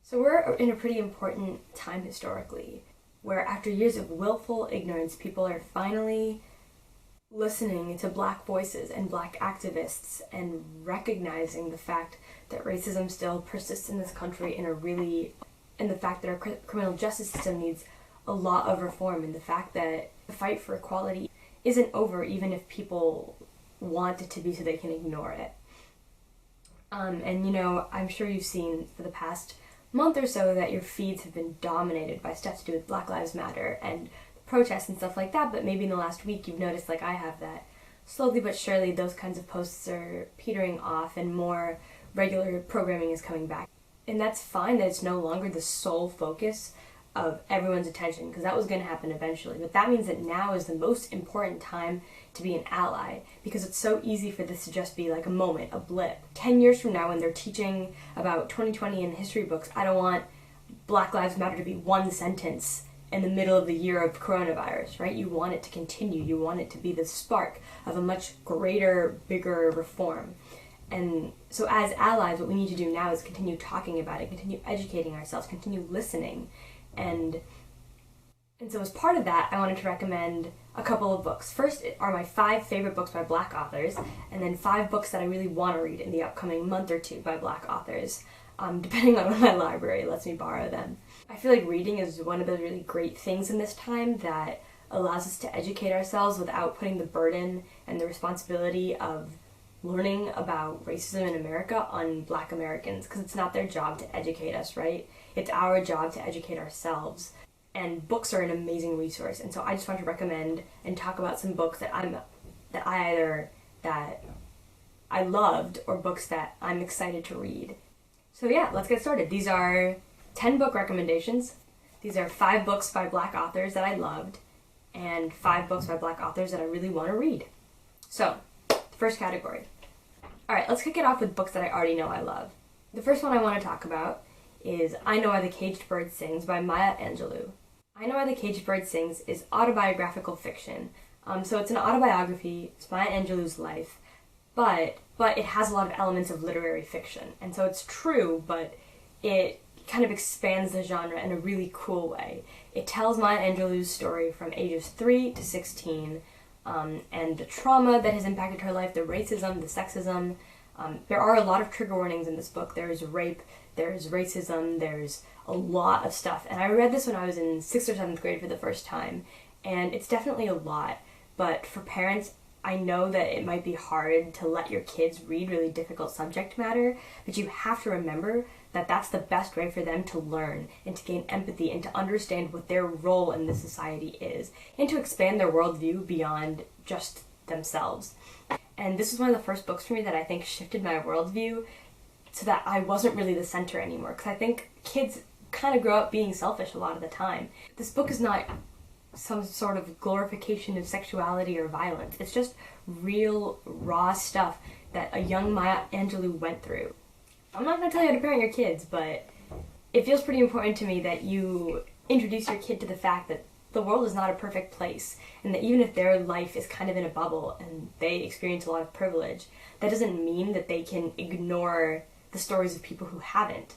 So we're in a pretty important time historically, where after years of willful ignorance, people are finally listening to Black voices and Black activists and recognizing the fact that racism still persists in this country and the fact that our criminal justice system needs a lot of reform, and the fact that the fight for equality isn't over even if people want it to be so they can ignore it. I'm sure you've seen for the past month or so that your feeds have been dominated by stuff to do with Black Lives Matter and protests and stuff like that, but maybe in the last week you've noticed, like I have, that slowly but surely those kinds of posts are petering off and more regular programming is coming back. And that's fine that it's no longer the sole focus of everyone's attention, because that was going to happen eventually, but that means that now is the most important time to be an ally, because it's so easy for this to just be like a moment, a blip. 10 years from now when they're teaching about 2020 in history books, I don't want Black Lives Matter to be one sentence in the middle of the year of coronavirus, right? You want it to continue. You want it to be the spark of a much greater, bigger reform. And so as allies, what we need to do now is continue talking about it, continue educating ourselves, continue listening. And so as part of that, I wanted to recommend a couple of books. First are my 5 favorite books by Black authors, and then 5 books that I really want to read in the upcoming month or two by Black authors, depending on when my library lets me borrow them. I feel like reading is one of those really great things in this time that allows us to educate ourselves without putting the burden and the responsibility of learning about racism in America on Black Americans, because it's not their job to educate us, right? It's our job to educate ourselves. And books are an amazing resource, and so I just want to recommend and talk about some books that I loved, or books that I'm excited to read. So yeah, let's get started. These are 10 book recommendations. These are 5 books by Black authors that I loved, and 5 books by Black authors that I really want to read. So, the first category. Alright, let's kick it off with books that I already know I love. The first one I want to talk about is I Know Why the Caged Bird Sings by Maya Angelou. I Know Why the Caged Bird Sings is autobiographical fiction. So it's an autobiography, it's Maya Angelou's life, but it has a lot of elements of literary fiction. And so it's true, but it kind of expands the genre in a really cool way. It tells Maya Angelou's story from ages 3 to 16, and the trauma that has impacted her life, the racism, the sexism. There are a lot of trigger warnings in this book. There's rape, there's racism, there's a lot of stuff. And I read this when I was in 6th or 7th grade for the first time, and it's definitely a lot. But for parents, I know that it might be hard to let your kids read really difficult subject matter, but you have to remember that that's the best way for them to learn and to gain empathy and to understand what their role in this society is, and to expand their worldview beyond just themselves. And this was one of the first books for me that I think shifted my worldview so that I wasn't really the center anymore, because I think kids kind of grow up being selfish a lot of the time. This book is not some sort of glorification of sexuality or violence. It's just real, raw stuff that a young Maya Angelou went through. I'm not going to tell you how to parent your kids, but it feels pretty important to me that you introduce your kid to the fact that the world is not a perfect place, and that even if their life is kind of in a bubble and they experience a lot of privilege, that doesn't mean that they can ignore the stories of people who haven't.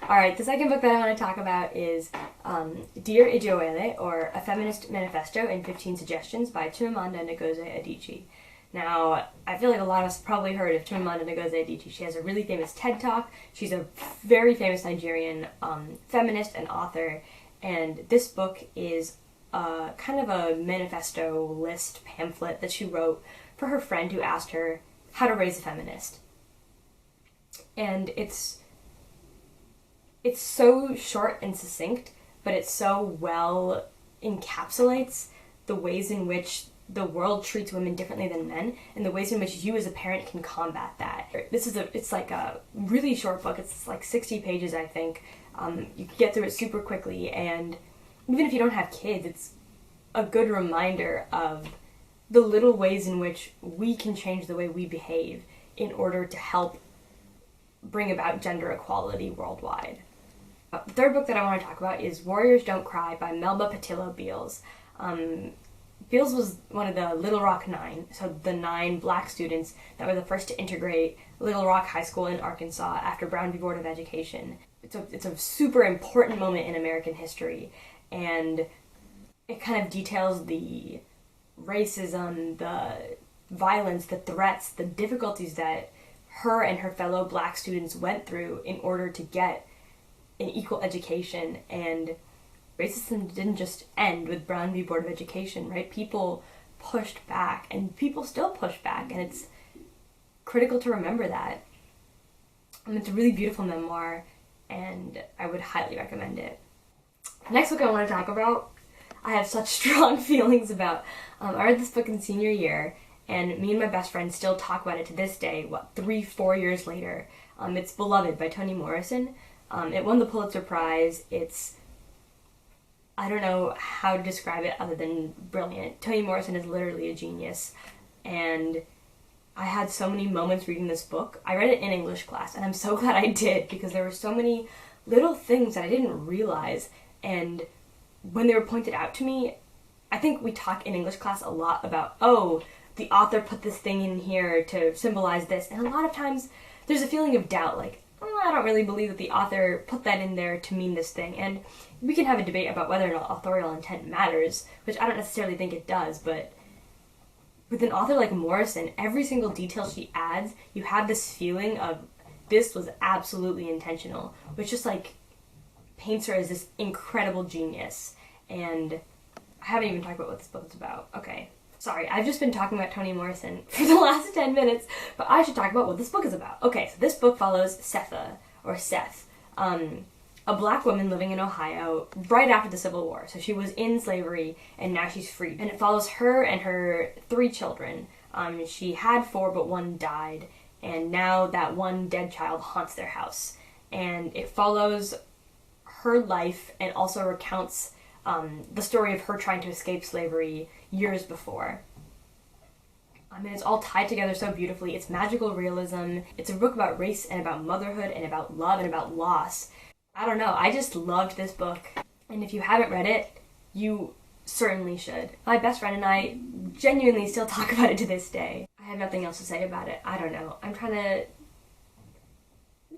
Alright, the second book that I want to talk about is Dear Ijeawele, or A Feminist Manifesto in 15 Suggestions by Chimamanda Ngozi Adichie. Now, I feel like a lot of us probably heard of Chimamanda Ngozi Adichie. She has a really famous TED Talk. She's a very famous Nigerian feminist and author, and this book is kind of a manifesto list pamphlet that she wrote for her friend who asked her how to raise a feminist. And it's so short and succinct, but it so well encapsulates the ways in which the world treats women differently than men, and the ways in which you as a parent can combat that. It's like a really short book. It's like 60 pages, I think. You can get through it super quickly, and even if you don't have kids, it's a good reminder of the little ways in which we can change the way we behave in order to help bring about gender equality worldwide. The third book that I want to talk about is Warriors Don't Cry by Melba Pattillo Beals. Beals was one of the Little Rock Nine, so the 9 black students that were the first to integrate Little Rock High School in Arkansas after Brown v. Board of Education. it's a super important moment in American history, and it kind of details the racism, the violence, the threats, the difficulties that her and her fellow black students went through in order to get an equal education. And racism didn't just end with Brown v. Board of Education, right? People pushed back, and people still push back, and it's critical to remember that. It's a really beautiful memoir, and I would highly recommend it. Next book I want to talk about, I have such strong feelings about. I read this book in senior year, and me and my best friend still talk about it to this day, 3-4 years later. It's Beloved by Toni Morrison. It won the Pulitzer Prize. I don't know how to describe it other than brilliant. Toni Morrison is literally a genius, and I had so many moments reading this book. I read it in English class, and I'm so glad I did, because there were so many little things that I didn't realize, and when they were pointed out to me, I think we talk in English class a lot about, oh, the author put this thing in here to symbolize this, and a lot of times there's a feeling of doubt, like, oh, I don't really believe that the author put that in there to mean this thing, and we can have a debate about whether or not authorial intent matters, which I don't necessarily think it does, but with an author like Morrison, every single detail she adds, you have this feeling of this was absolutely intentional, which just like paints her as this incredible genius. And I haven't even talked about what this book is about. Okay, sorry, I've just been talking about Toni Morrison for the last 10 minutes, but I should talk about what this book is about. Okay, so this book follows SEPA, or Seth, a black woman living in Ohio right after the Civil War. So she was in slavery, and now she's free. And it follows her and her 3 children. She had 4, but 1 died, and now that one dead child haunts their house. And it follows her life and also recounts the story of her trying to escape slavery years before. I mean, it's all tied together so beautifully. It's magical realism. It's a book about race and about motherhood and about love and about loss. I don't know, I just loved this book, and if you haven't read it, you certainly should. My best friend and I genuinely still talk about it to this day. I have nothing else to say about it. I don't know. I'm trying to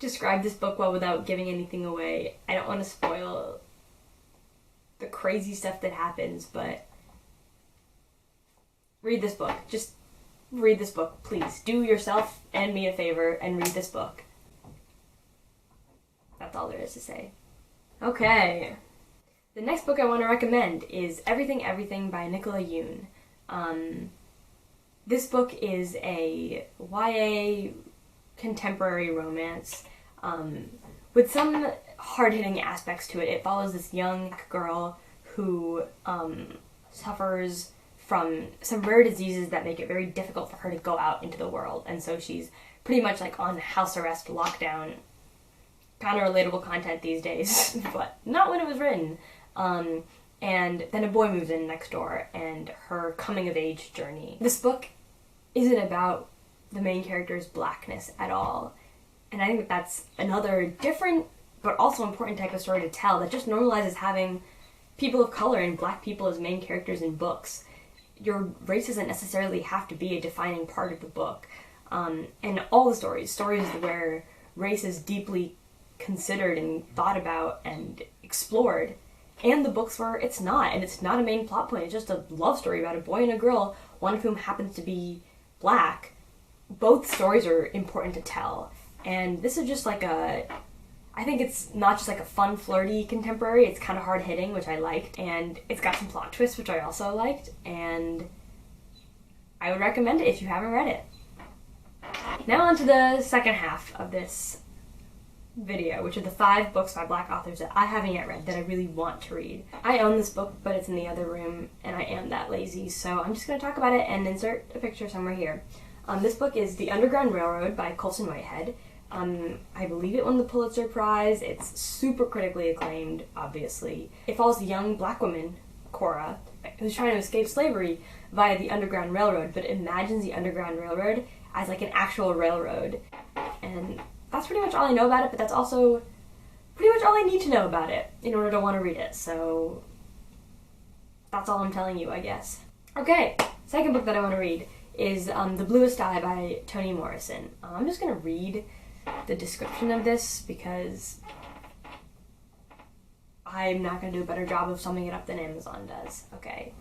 describe this book well without giving anything away. I don't want to spoil the crazy stuff that happens, but read this book. Just read this book, please. Do yourself and me a favor and read this book. That's all there is to say. Okay. The next book I want to recommend is Everything Everything by Nicola Yoon. This book is a YA contemporary romance with some hard-hitting aspects to it. It follows this young girl who suffers from some rare diseases that make it very difficult for her to go out into the world, and so she's pretty much like on house arrest, lockdown. Kind of relatable content these days, but not when it was written. And then a boy moves in next door, and her coming-of-age journey. This book isn't about the main character's blackness at all, and I think that that's another different but also important type of story to tell that just normalizes having people of color and black people as main characters in books. Your race doesn't necessarily have to be a defining part of the book. And all the stories where race is deeply considered and thought about and explored, and the books where it's not, and it's not a main plot point, it's just a love story about a boy and a girl, one of whom happens to be black. Both stories are important to tell, and this is just like I think it's not just like a fun, flirty contemporary, it's kind of hard-hitting, which I liked, and it's got some plot twists, which I also liked, and I would recommend it if you haven't read it. Now on to the second half of this video, which are the 5 books by black authors that I haven't yet read that I really want to read. I own this book, but it's in the other room, and I am that lazy, so I'm just going to talk about it and insert a picture somewhere here. This book is The Underground Railroad by Colson Whitehead. I believe it won the Pulitzer Prize. It's super critically acclaimed, obviously. It follows a young black woman, Cora, who's trying to escape slavery via the Underground Railroad, but imagines the Underground Railroad as like an actual railroad. And that's pretty much all I know about it, but that's also pretty much all I need to know about it in order to want to read it, so that's all I'm telling you, I guess. Okay, second book that I want to read is The Bluest Eye by Toni Morrison. I'm just going to read the description of this because I'm not going to do a better job of summing it up than Amazon does. Okay.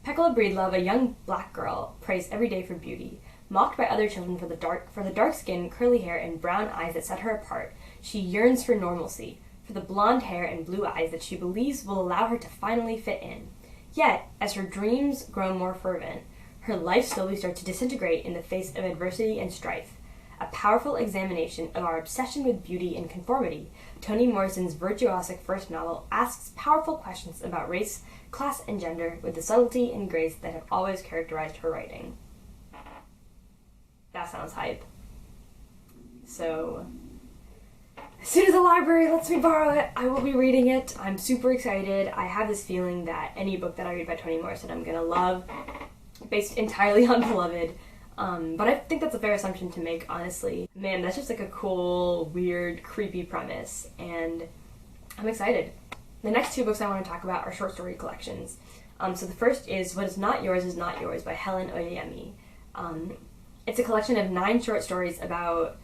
Peccola Breedlove, a young black girl, prays every day for beauty. Mocked by other children for the dark skin, curly hair, and brown eyes that set her apart, she yearns for normalcy, for the blonde hair and blue eyes that she believes will allow her to finally fit in. Yet, as her dreams grow more fervent, her life slowly starts to disintegrate in the face of adversity and strife. A powerful examination of our obsession with beauty and conformity, Toni Morrison's virtuosic first novel asks powerful questions about race, class, and gender with the subtlety and grace that have always characterized her writing. That sounds hype. So, as soon as the library lets me borrow it, I will be reading it. I'm super excited. I have this feeling that any book that I read by Toni Morrison I'm gonna love, based entirely on Beloved. But I think that's a fair assumption to make, honestly. Man, that's just like a cool, weird, creepy premise, and I'm excited. The next two books I want to talk about are short story collections. So the first is What Is Not Yours by Helen Oyeyemi. It's a collection of 9 short stories about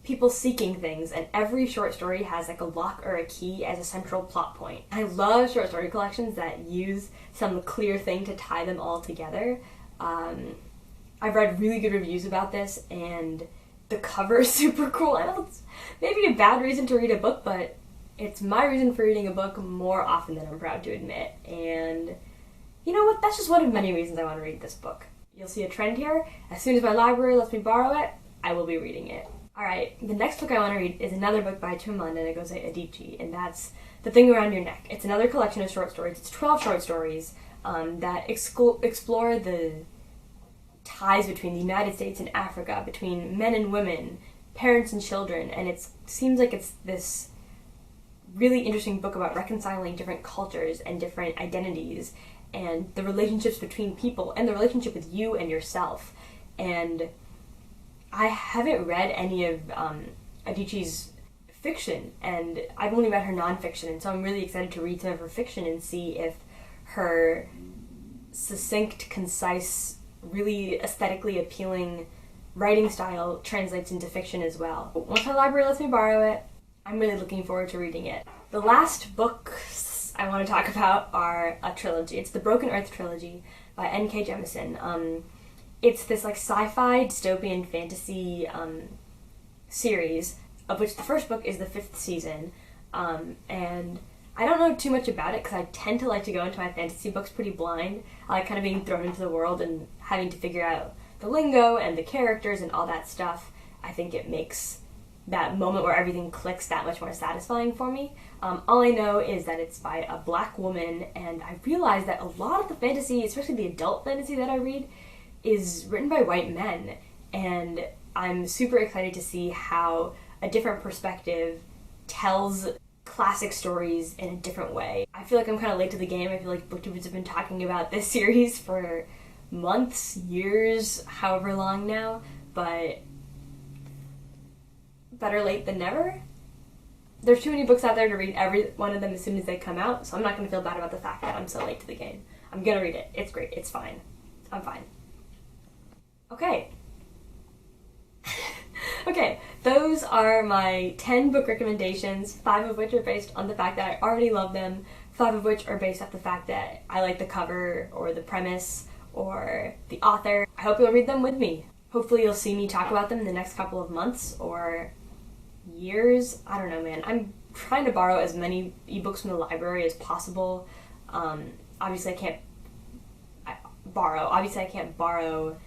people seeking things, and every short story has like a lock or a key as a central plot point. I love short story collections that use some clear thing to tie them all together. I've read really good reviews about this, and the cover is super cool. I know it's maybe a bad reason to read a book, but it's my reason for reading a book more often than I'm proud to admit. And you know what? That's just one of many reasons I want to read this book. You'll see a trend here. As soon as my library lets me borrow it, I will be reading it. Alright, the next book I want to read is another book by Chimamanda Ngozi Adichie, and that's The Thing Around Your Neck. It's another collection of short stories. It's 12 short stories that explore the ties between the United States and Africa, between men and women, parents and children, and it seems like it's this really interesting book about reconciling different cultures and different identities and the relationships between people and the relationship with you and yourself. And I haven't read any of Adichie's fiction, and I've only read her nonfiction, and so I'm really excited to read some of her fiction and see if her succinct, concise, really aesthetically appealing writing style translates into fiction as well. Once my library lets me borrow it, I'm really looking forward to reading it. The last books I want to talk about are a trilogy. It's the Broken Earth Trilogy by N.K. Jemisin. It's this like sci-fi dystopian fantasy series, of which the first book is the 5th season, and I don't know too much about it because I tend to like to go into my fantasy books pretty blind. I like kind of being thrown into the world and having to figure out the lingo and the characters and all that stuff. I think it makes that moment where everything clicks that much more satisfying for me. All I know is that it's by a black woman, and I realized that a lot of the fantasy, especially the adult fantasy that I read, is written by white men, and I'm super excited to see how a different perspective tells classic stories in a different way. I feel like I'm kind of late to the game. I feel like booktubers have been talking about this series for months, years, however long now, but better late than never. There's too many books out there to read every one of them as soon as they come out, so I'm not going to feel bad about the fact that I'm so late to the game. I'm going to read it. It's great. It's fine. I'm fine. Okay. Okay, those are my 10 book recommendations, 5 of which are based on the fact that I already love them, 5 of which are based off the fact that I like the cover or the premise or the author. I hope you'll read them with me. Hopefully you'll see me talk about them in the next couple of months or years. I don't know, man. I'm trying to borrow as many ebooks from the library as possible. Obviously I can't borrow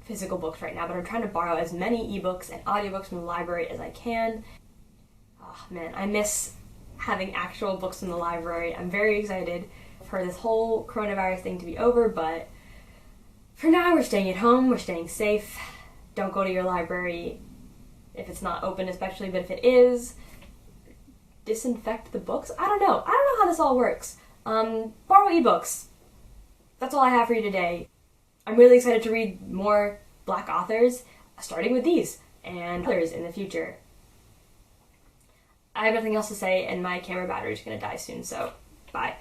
physical books right now, but I'm trying to borrow as many ebooks and audiobooks from the library as I can. Oh man, I miss having actual books in the library. I'm very excited for this whole coronavirus thing to be over, but for now we're staying at home, we're staying safe. Don't go to your library if it's not open especially, but if it is, disinfect the books. I don't know how this all works. Borrow ebooks. That's all I have for you today. I'm really excited to read more Black authors, starting with these, and others in the future. I have nothing else to say, and my camera battery is going to die soon, so bye.